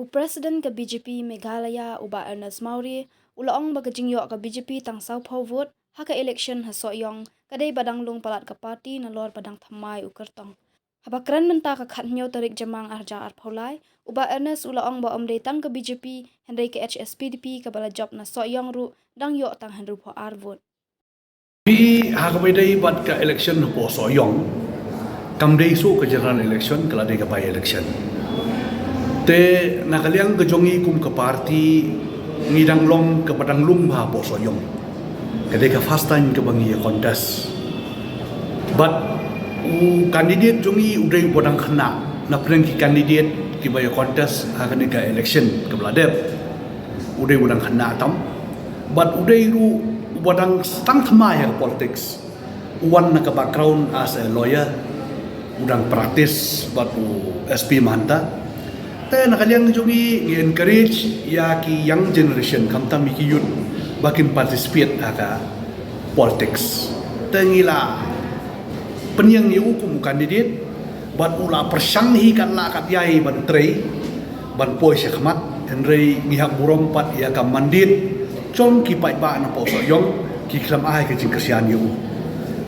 Presiden ke BJP Meghalaya uba Ernest Mauri ulaong bagajingyo ke BJP tang South Pole vote haka election hasoyong kadai badanglung palat ke parti na lor padang thamai ukertong. Habakran menta ka khatnyo tarik jamang arja arpolai uba Ernest ulaong ba omde tang ke BJP hendai ke HSPDP ke bala job na soyong ru dang yo tang hendru po ar vote. Di hakabai bat ka election po soyong kamdei su ke general election kala dei ka by election. Te nakaliang kejongi kum ke parti ngidang long ke padang lumba po soyong. Kadai ka first time ke bangi contest. But kandidat jongi udai bodang kena na prengki kandidat ki by contest akan ka election ke beladep. Udai bodang kena tam. But udai ru bodang stang thamai ya politics. Uwan na ka background as a lawyer. Udang praktis batu SP Manta. Tapi nakaliang jongi encourage ya ki young generation kamtam ki youth bakin participate aka politics. Tengila penyang yu kum kandidat ban ula persanghi kan la kat yai ban trei ban poi syakmat henrei ngihak burong pat ya kam mandit chong ki pai ba na po so yong ki klam ai ke jing kesian yu.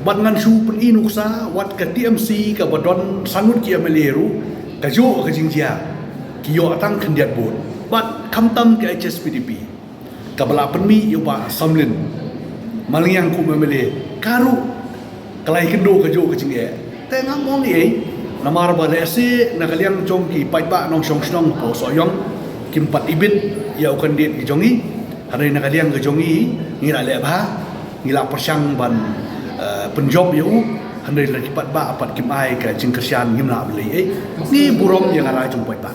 Ban ngan su pen inuksa wat ke TMC ke badon sangut ki ameleru ka jo ke jing jia kiyo atang kandidat bot bat kamtam ke HSPDP kabala penmi yo ba samlin malingyang ku memele karu kalai kendo ke jo ke jing e te ngamong ye namar ba lese nakaliang jong ki pai ba nong song snong po so yong kimpat ibit ya kandidat ki jongi hari nakaliang ke jongi ngira le ba ngila persang ban penjob yo handai la kipat ba apat kim ai ka jing kesian ngimna beli ni burong yang arai jong pai ba